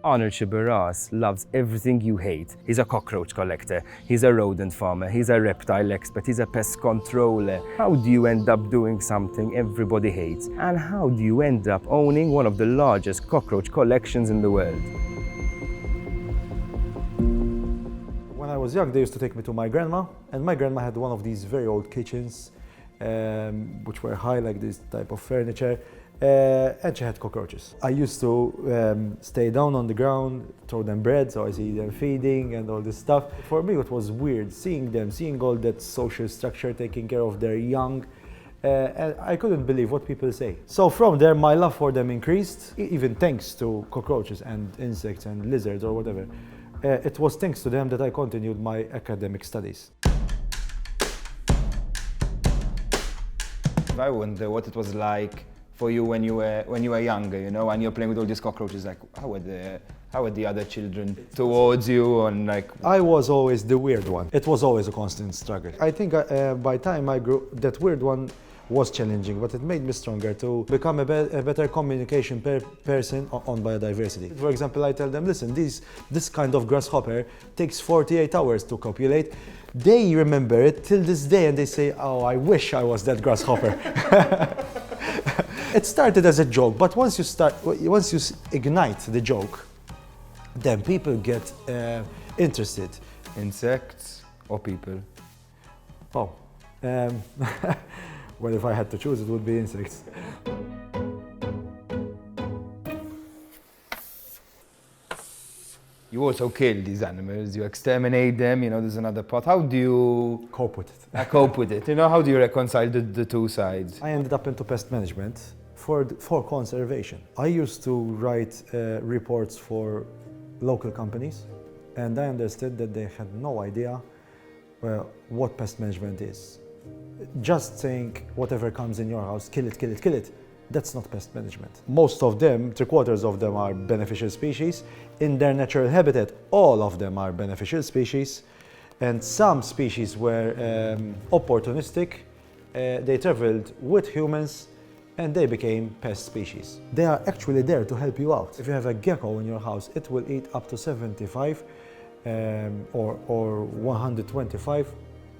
Arnold Sciberras loves everything you hate. He's a cockroach collector, he's a rodent farmer, he's a reptile expert, he's a pest controller. How do you end up doing something everybody hates? And how do you end up owning one of the largest cockroach collections in the world? When I was young, they used to take me to my grandma, and my grandma had one of these very old kitchens, which were high, like this type of furniture, and she had cockroaches. I used to stay down on the ground, throw them bread, so I see them feeding and all this stuff. For me, it was weird seeing them, seeing all that social structure, taking care of their young, and I couldn't believe what people say. So from there, my love for them increased, even thanks to cockroaches and insects and lizards or whatever. It was thanks to them that I continued my academic studies. I wonder what it was like for you when you were younger, you know, and you're playing with all these cockroaches. Like, how were the other children towards you? And like, I was always the weird one. It was always a constant struggle. I think by the time I grew, that weird one was challenging, but it made me stronger to become a better communication person on biodiversity. For example, I tell them, listen, this kind of grasshopper takes 48 hours to copulate. They remember it till this day and they say, oh, I wish I was that grasshopper. It started as a joke, but once you ignite the joke, then people get interested. insects or people? Oh, well, if I had to choose, it would be insects. You also kill these animals, you exterminate them, you know, there's another part. How do you Cope with it. cope with it? You know, how do you reconcile the two sides? I ended up into pest management for conservation. I used to write reports for local companies, and I understood that they had no idea what pest management is. Just saying whatever comes in your house, kill it, kill it, kill it. That's not pest management. Most of them, 3/4 of them are beneficial species. In their natural habitat, all of them are beneficial species. And some species were opportunistic. They traveled with humans and they became pest species. They are actually there to help you out. If you have a gecko in your house, it will eat up to 75 or 125,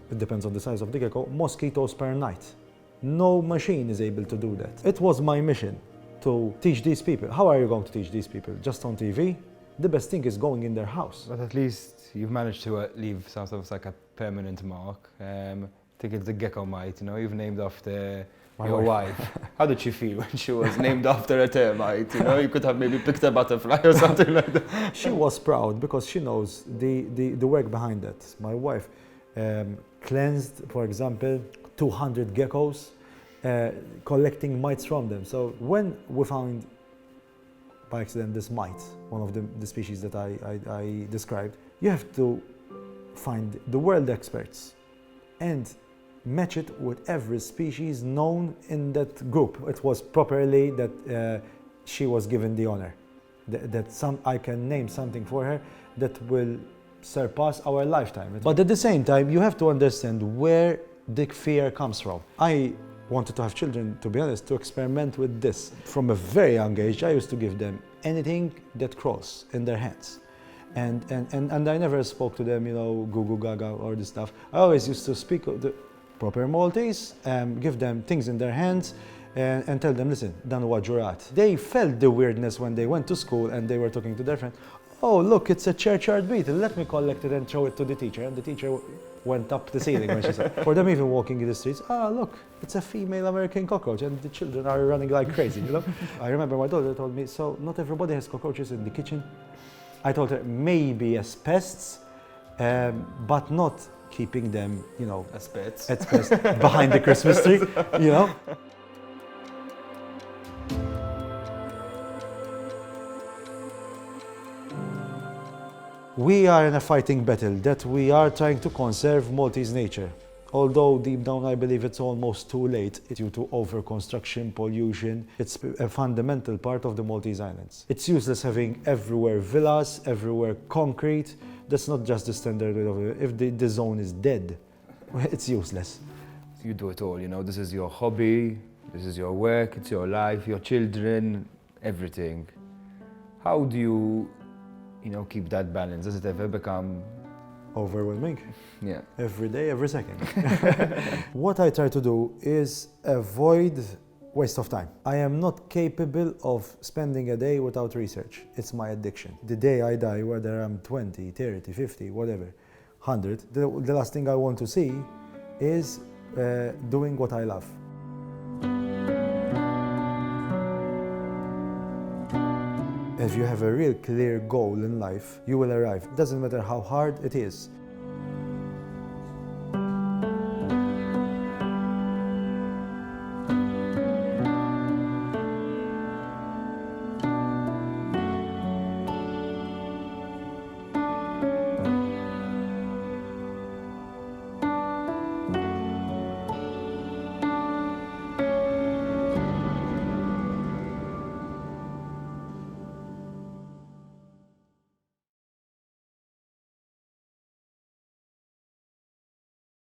it depends on the size of the gecko, mosquitoes per night. No machine is able to do that. It was my mission to teach these people. How are you going to teach these people? Just on TV? The best thing is going in their house. But at least you've managed to leave sort of like a permanent mark. I think it's the gecko mite, you know, you've named after your wife. How did she feel when she was named after a termite? You know, you could have maybe picked a butterfly or something like that. She was proud because she knows the work behind that. My wife cleansed, for example, 200 geckos, collecting mites from them. So when we found by accident this mite, one of the species that I described, you have to find the world experts and match it with every species known in that group. It was properly that she was given the honor, that I can name something for her that will surpass our lifetime. But at the same time, you have to understand where the fear comes from. I wanted to have children, to be honest, to experiment with this. From a very young age, I used to give them anything that crawls in their hands. And I never spoke to them, you know, goo goo gaga or this stuff. I always used to speak the proper Maltese, give them things in their hands and tell them, listen, dan huwa ġurat. They felt the weirdness when they went to school and they were talking to their friend. Oh, look, it's a churchyard beetle. Let me collect it and throw it to the teacher. And the teacher went up the ceiling when she saw it. For them even walking in the streets, look, it's a female American cockroach. And the children are running like crazy, you know? I remember my daughter told me, so not everybody has cockroaches in the kitchen. I told her, maybe as pests, but not keeping them, you know, As pets. behind the Christmas tree, you know? We are in a fighting battle that we are trying to conserve Maltese nature. Although deep down I believe it's almost too late due to over-construction, pollution. It's a fundamental part of the Maltese Islands. It's useless having everywhere villas, everywhere concrete. That's not just the standard way of it. If the zone is dead, it's useless. You do it all, you know, this is your hobby, this is your work, it's your life, your children, everything. How do you keep that balance? Does it ever become, Overwhelming. yeah, Every day, every second. What I try to do is avoid waste of time. I am not capable of spending a day without research. It's my addiction. The day I die, whether I'm 20, 30, 50, whatever, 100, the last thing I want to see is doing what I love. If you have a real clear goal in life, you will arrive. It doesn't matter how hard it is.